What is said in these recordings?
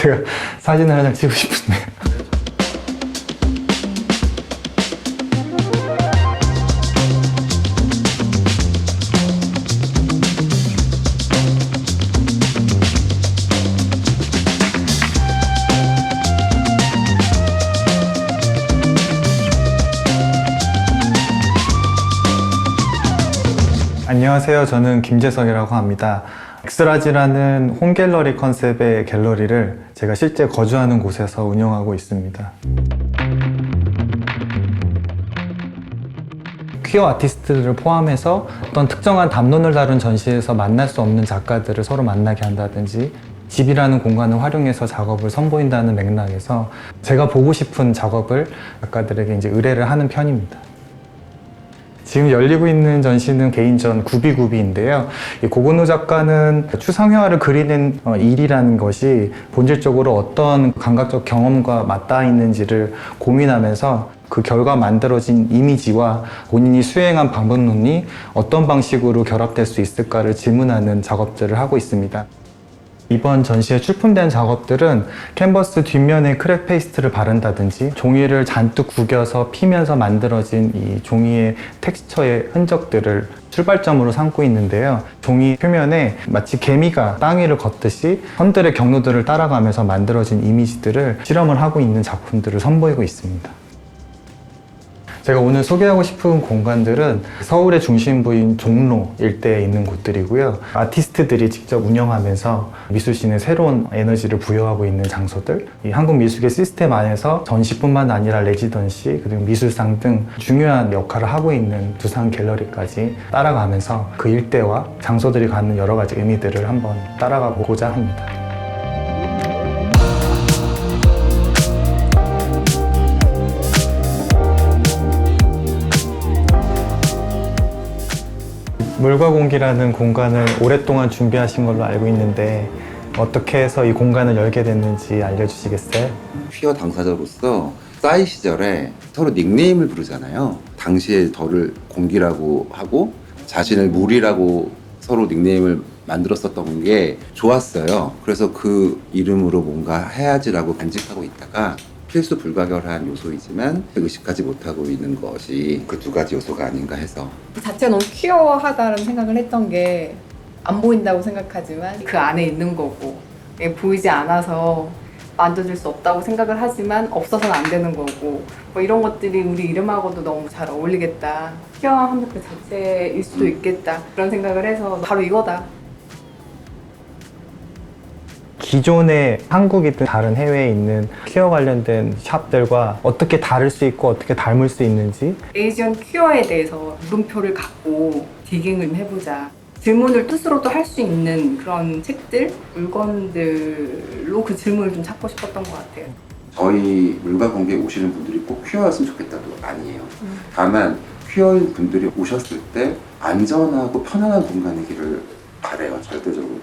제가 사진을 한 장 찍고 싶은데. 안녕하세요. 저는 김재석이라고 합니다. 엑스라지라는 홈갤러리 컨셉의 갤러리를 제가 실제 거주하는 곳에서 운영하고 있습니다. 퀴어 아티스트들을 포함해서 어떤 특정한 담론을 다룬 전시에서 만날 수 없는 작가들을 서로 만나게 한다든지, 집이라는 공간을 활용해서 작업을 선보인다는 맥락에서 제가 보고 싶은 작업을 작가들에게 이제 의뢰를 하는 편입니다. 지금 열리고 있는 전시는 개인전 구비구비인데요. 이 고건우 작가는 추상회화를 그리는 일이라는 것이 본질적으로 어떤 감각적 경험과 맞닿아 있는지를 고민하면서 그 결과 만들어진 이미지와 본인이 수행한 방법론이 어떤 방식으로 결합될 수 있을까를 질문하는 작업들을 하고 있습니다. 이번 전시에 출품된 작업들은 캔버스 뒷면에 크랙 페이스트를 바른다든지 종이를 잔뜩 구겨서 피면서 만들어진 이 종이의 텍스처의 흔적들을 출발점으로 삼고 있는데요. 종이 표면에 마치 개미가 땅 위를 걷듯이 선들의 경로들을 따라가면서 만들어진 이미지들을 실험을 하고 있는 작품들을 선보이고 있습니다. 제가 오늘 소개하고 싶은 공간들은 서울의 중심부인 종로 일대에 있는 곳들이고요. 아티스트들이 직접 운영하면서 미술씬에 새로운 에너지를 부여하고 있는 장소들, 이 한국 미술계 시스템 안에서 전시뿐만 아니라 레지던시, 그리고 미술상 등 중요한 역할을 하고 있는 두산 갤러리까지 따라가면서 그 일대와 장소들이 갖는 여러 가지 의미들을 한번 따라가 보고자 합니다. 물과 공기라는 공간을 오랫동안 준비하신 걸로 알고 있는데 어떻게 해서 이 공간을 열게 됐는지 알려주시겠어요? 퀴어 당사자로서 싸이 시절에 서로 닉네임을 부르잖아요. 당시에 저를 공기라고 하고 자신을 물이라고 서로 닉네임을 만들었었던 게 좋았어요. 그래서 그 이름으로 뭔가 해야지라고 간직하고 있다가 필수 불가결한 요소이지만 의식하지 못하고 있는 것이 그 두 가지 요소가 아닌가 해서 그 자체가 너무 퀴어하다는 생각을 했던 게 안 보인다고 생각하지만 그 안에 있는 거고 보이지 않아서 만져줄 수 없다고 생각을 하지만 없어서는 안 되는 거고 뭐 이런 것들이 우리 이름하고도 너무 잘 어울리겠다. 퀴어함 그 자체일 수도 있겠다. 그런 생각을 해서 바로 이거다. 기존의 한국이든 다른 해외에 있는 퀴어 관련된 샵들과 어떻게 다를 수 있고 어떻게 닮을 수 있는지, 에이지언 퀴어에 대해서 물음표를 갖고 디깅을 좀 해보자. 질문을 스스로도 할 수 있는 그런 책들, 물건들로 그 질문을 좀 찾고 싶었던 것 같아요. 저희 물과 공기에 오시는 분들이 꼭 퀴어였으면 좋겠다도 아니에요. 다만 퀴어인 분들이 오셨을 때 안전하고 편안한 공간이기를 바래요. 절대적으로.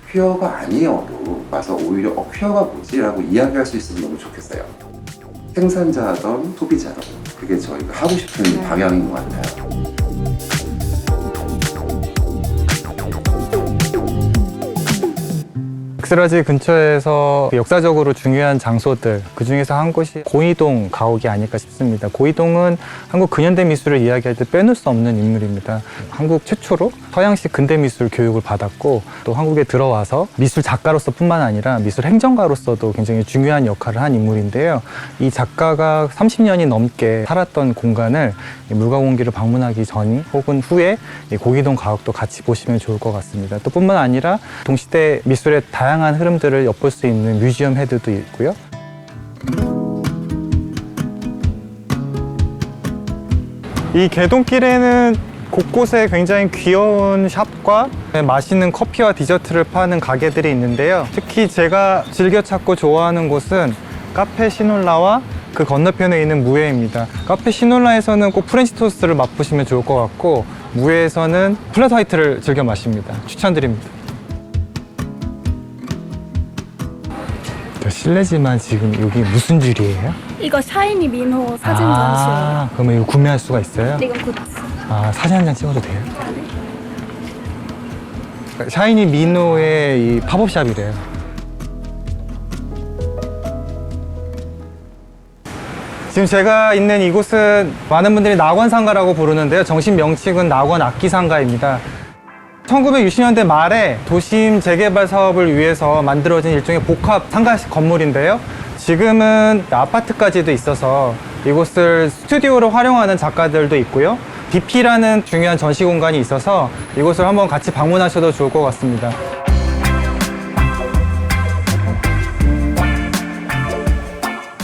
퀴어가 아니어도 와서 오히려 퀴어가 뭐지? 라고 이야기할 수 있으면 너무 좋겠어요. 생산자든 소비자든 그게 저희가 하고 싶은 방향인 것 같아요. 엑스라지 근처에서 역사적으로 중요한 장소들, 그 중에서 한 곳이 고이동 가옥이 아닐까 싶습니다. 고이동은 한국 근현대 미술을 이야기할 때 빼놓을 수 없는 인물입니다. 한국 최초로 서양식 근대 미술 교육을 받았고 또 한국에 들어와서 미술 작가로서 뿐만 아니라 미술 행정가로서도 굉장히 중요한 역할을 한 인물인데요. 이 작가가 30년이 넘게 살았던 공간을 물과 공기를 방문하기 전 혹은 후에 고이동 가옥도 같이 보시면 좋을 것 같습니다. 또 뿐만 아니라 동시대 미술의 다양한 흐름들을 엿볼 수 있는 뮤지엄 헤드도 있고요. 이 개동길에는 곳곳에 굉장히 귀여운 샵과 맛있는 커피와 디저트를 파는 가게들이 있는데요. 특히 제가 즐겨 찾고 좋아하는 곳은 카페 시놀라와 그 건너편에 있는 무에입니다. 카페 시놀라에서는 꼭 프렌치 토스트를 맛보시면 좋을 것 같고 무에에서는 플랫 화이트를 즐겨 마십니다. 추천드립니다. 실례지만 지금 여기 무슨 줄이에요? 이거 샤이니 민호 사진 전시회예요. 그러면 이거 구매할 수가 있어요? 이건 굿즈. 사진 한 장 찍어도 돼요? 샤이니 민호의 이 팝업샵이래요. 지금 제가 있는 이곳은 많은 분들이 낙원상가라고 부르는데요. 정식 명칭은 낙원악기상가입니다. 1960년대 말에 도심 재개발 사업을 위해서 만들어진 일종의 복합 상가식 건물인데요. 지금은 아파트까지도 있어서 이곳을 스튜디오로 활용하는 작가들도 있고요. BP라는 중요한 전시 공간이 있어서 이곳을 한번 같이 방문하셔도 좋을 것 같습니다.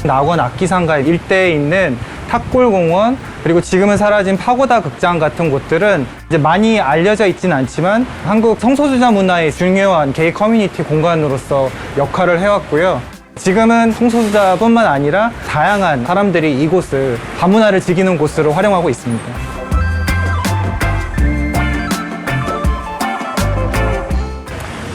낙원 악기상가 일대에 있는 탑골공원, 그리고 지금은 사라진 파고다 극장 같은 곳들은 이제 많이 알려져 있지는 않지만 한국 성소수자 문화의 중요한 게이 커뮤니티 공간으로서 역할을 해왔고요. 지금은 성소수자뿐만 아니라 다양한 사람들이 이곳을 밤문화를 즐기는 곳으로 활용하고 있습니다.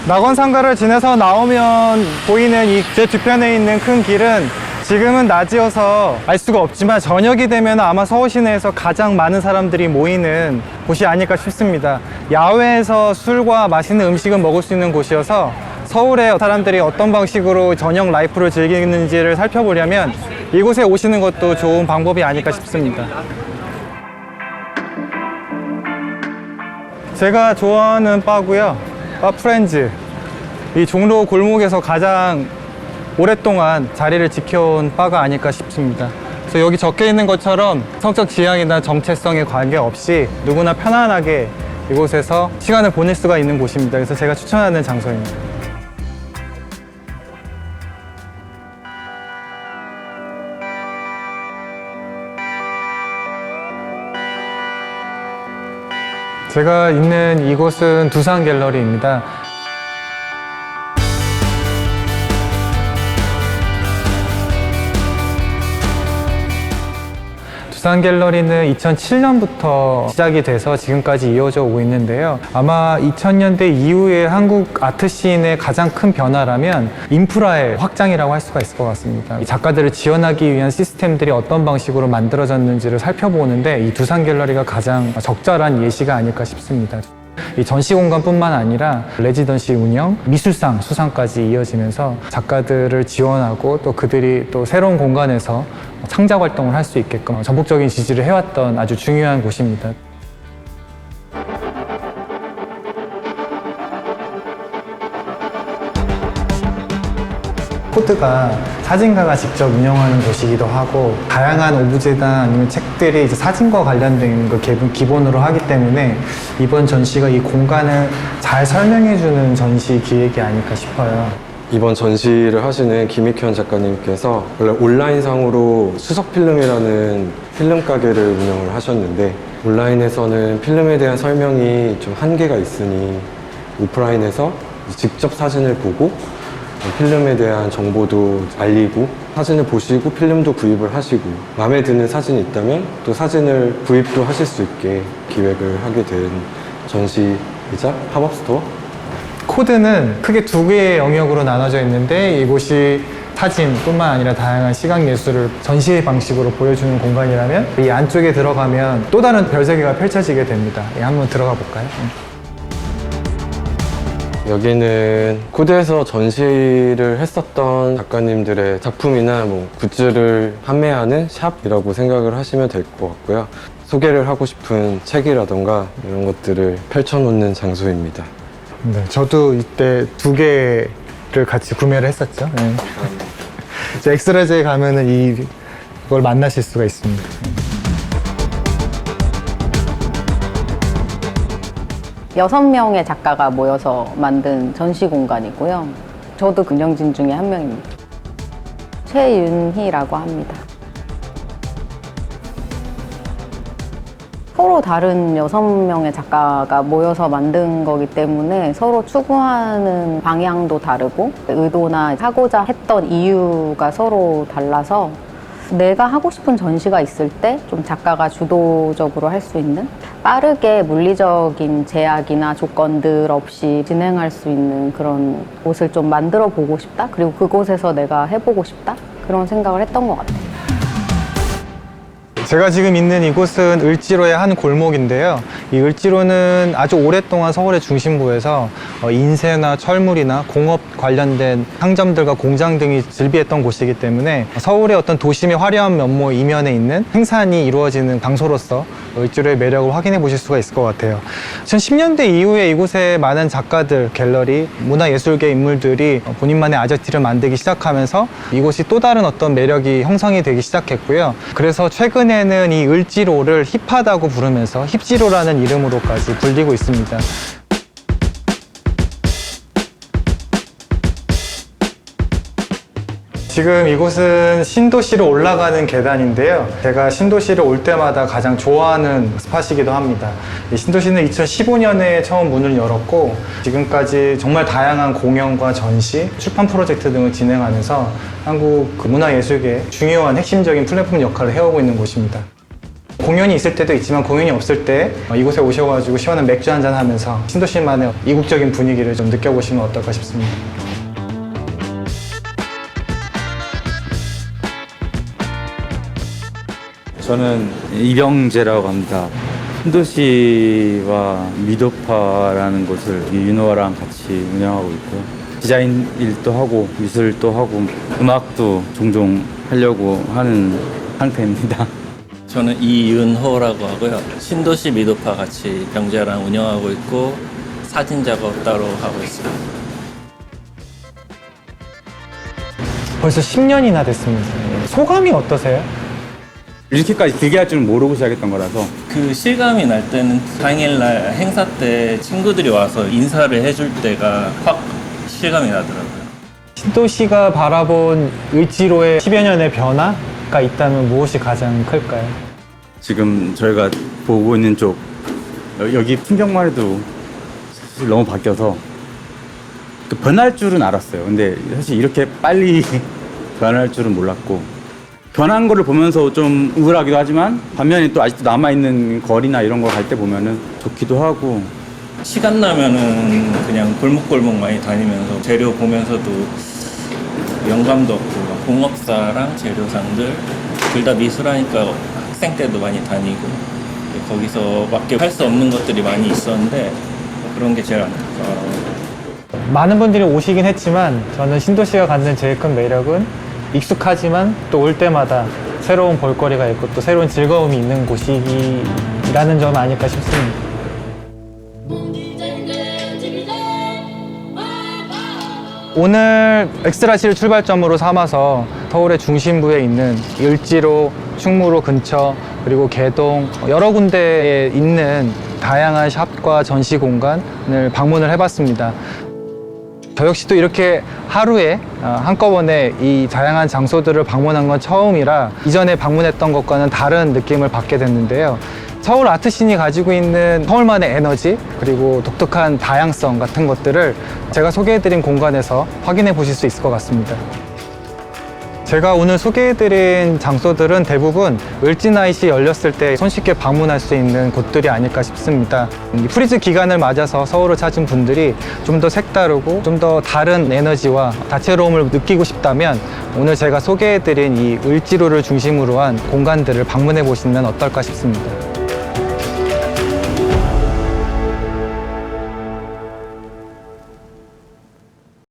낙원상가를 지나서 나오면 보이는 이 제 뒤편에 있는 큰 길은 지금은 낮이어서 알 수가 없지만 저녁이 되면 아마 서울 시내에서 가장 많은 사람들이 모이는 곳이 아닐까 싶습니다. 야외에서 술과 맛있는 음식을 먹을 수 있는 곳이어서 서울의 사람들이 어떤 방식으로 저녁 라이프를 즐기는지를 살펴보려면 이곳에 오시는 것도 좋은 방법이 아닐까 싶습니다. 제가 좋아하는 바고요. 바 프렌즈. 이 종로 골목에서 가장 오랫동안 자리를 지켜온 바가 아닐까 싶습니다. 그래서 여기 적혀 있는 것처럼 성적 지향이나 정체성에 관계없이 누구나 편안하게 이곳에서 시간을 보낼 수가 있는 곳입니다. 그래서 제가 추천하는 장소입니다. 제가 있는 이곳은 두산 갤러리입니다. 두산 갤러리는 2007년부터 시작이 돼서 지금까지 이어져 오고 있는데요. 아마 2000년대 이후에 한국 아트 씬의 가장 큰 변화라면 인프라의 확장이라고 할 수가 있을 것 같습니다. 이 작가들을 지원하기 위한 시스템들이 어떤 방식으로 만들어졌는지를 살펴보는데 이 두산 갤러리가 가장 적절한 예시가 아닐까 싶습니다. 이 전시 공간뿐만 아니라 레지던시 운영, 미술상 수상까지 이어지면서 작가들을 지원하고 또 그들이 또 새로운 공간에서 창작 활동을 할 수 있게끔 전폭적인 지지를 해왔던 아주 중요한 곳입니다. 코드가 사진가가 직접 운영하는 곳이기도 하고 다양한 오브제나 아니면 책들이 이제 사진과 관련된 걸 기본으로 하기 때문에 이번 전시가 이 공간을 잘 설명해주는 전시 기획이 아닐까 싶어요. 이번 전시를 하시는 김익현 작가님께서 원래 온라인상으로 수석필름이라는 필름 가게를 운영을 하셨는데 온라인에서는 필름에 대한 설명이 좀 한계가 있으니 오프라인에서 직접 사진을 보고 필름에 대한 정보도 알리고 사진을 보시고 필름도 구입을 하시고 마음에 드는 사진이 있다면 또 사진을 구입도 하실 수 있게 기획을 하게 된 전시이자 팝업 스토어. 코드는 크게 두 개의 영역으로 나눠져 있는데 이곳이 사진뿐만 아니라 다양한 시각 예술을 전시 방식으로 보여주는 공간이라면 이 안쪽에 들어가면 또 다른 별세계가 펼쳐지게 됩니다. 한번 들어가 볼까요? 여기는 코드에서 전시를 했었던 작가님들의 작품이나 뭐 굿즈를 판매하는 샵이라고 생각을 하시면 될 것 같고요. 소개를 하고 싶은 책이라던가 이런 것들을 펼쳐놓는 장소입니다. 네, 저도 이때 두 개를 같이 구매를 했었죠. 네. 이제 엑스라제에 가면은 이걸 만나실 수가 있습니다. 6명의 작가가 모여서 만든 전시 공간이고요. 저도 운영진 중에 한 명입니다. 최윤희라고 합니다. 서로 다른 6명의 작가가 모여서 만든 거기 때문에 서로 추구하는 방향도 다르고 의도나 하고자 했던 이유가 서로 달라서 내가 하고 싶은 전시가 있을 때 좀 작가가 주도적으로 할 수 있는 빠르게 물리적인 제약이나 조건들 없이 진행할 수 있는 그런 곳을 좀 만들어 보고 싶다. 그리고 그곳에서 내가 해보고 싶다. 그런 생각을 했던 것 같아요. 제가 지금 있는 이곳은 을지로의 한 골목인데요. 이 을지로는 아주 오랫동안 서울의 중심부에서 인쇄나 철물이나 공업 관련된 상점들과 공장 등이 즐비했던 곳이기 때문에 서울의 어떤 도심의 화려한 면모 이면에 있는 생산이 이루어지는 장소로서 을지로의 매력을 확인해 보실 수가 있을 것 같아요. 2010년대 이후에 이곳에 많은 작가들, 갤러리, 문화예술계 인물들이 본인만의 아재티를 만들기 시작하면서 이곳이 또 다른 어떤 매력이 형성이 되기 시작했고요. 그래서 최근에는 이 을지로를 힙하다고 부르면서 힙지로라는 이름으로까지 불리고 있습니다. 지금 이곳은 신도시로 올라가는 계단인데요. 제가 신도시를 올 때마다 가장 좋아하는 스팟이기도 합니다. 이 신도시는 2015년에 처음 문을 열었고 지금까지 정말 다양한 공연과 전시, 출판 프로젝트 등을 진행하면서 한국 문화예술계의 중요한 핵심적인 플랫폼 역할을 해오고 있는 곳입니다. 공연이 있을 때도 있지만 공연이 없을 때 이곳에 오셔가지고 시원한 맥주 한잔 하면서 신도시만의 이국적인 분위기를 좀 느껴보시면 어떨까 싶습니다. 저는 이병재라고 합니다. 신도시와 미도파라는 곳을 윤호랑 같이 운영하고 있고요. 디자인 일도 하고 미술도 하고 음악도 종종 하려고 하는 상태입니다. 저는 이윤호라고 하고요. 신도시 미도파 같이 병재랑 운영하고 있고 사진 작업 따로 하고 있습니다. 벌써 10년이나 됐습니다. 소감이 어떠세요? 이렇게까지 길게 할 줄은 모르고 시작했던 거라서 그 실감이 날 때는 당일날 행사 때 친구들이 와서 인사를 해줄 때가 확 실감이 나더라고요. 신도시가 바라본 을지로의 10여 년의 변화가 있다면 무엇이 가장 클까요? 지금 저희가 보고 있는 쪽 여기 풍경만 해도 사실 너무 바뀌어서 또 변할 줄은 알았어요. 근데 사실 이렇게 빨리 변할 줄은 몰랐고 변한 거를 보면서 좀 우울하기도 하지만 반면에 또 아직도 남아있는 거리나 이런 거 갈 때 보면은 좋기도 하고 시간 나면은 그냥 골목골목 많이 다니면서 재료 보면서도 영감도 얻고 막 공업사랑 재료상들 둘 다 미술하니까 학생 때도 많이 다니고 거기서 밖에 할 수 없는 것들이 많이 있었는데 그런 게 제일 안타까워요. 많은 분들이 오시긴 했지만 저는 신도시가 갖는 제일 큰 매력은 익숙하지만 또 올 때마다 새로운 볼거리가 있고 또 새로운 즐거움이 있는 곳이라는 점 아닐까 싶습니다. 오늘 엑스트라시를 출발점으로 삼아서 서울의 중심부에 있는 을지로, 충무로 근처 그리고 개동 여러 군데에 있는 다양한 샵과 전시 공간을 방문을 해봤습니다. 저 역시도 이렇게 하루에 한꺼번에 이 다양한 장소들을 방문한 건 처음이라 이전에 방문했던 것과는 다른 느낌을 받게 됐는데요. 서울 아트씬이 가지고 있는 서울만의 에너지 그리고 독특한 다양성 같은 것들을 제가 소개해드린 공간에서 확인해 보실 수 있을 것 같습니다. 제가 오늘 소개해드린 장소들은 대부분 을지나잇이 열렸을 때 손쉽게 방문할 수 있는 곳들이 아닐까 싶습니다. 이 프리즈 기간을 맞아서 서울을 찾은 분들이 좀 더 색다르고 좀 더 다른 에너지와 다채로움을 느끼고 싶다면 오늘 제가 소개해드린 이 을지로를 중심으로 한 공간들을 방문해 보시면 어떨까 싶습니다.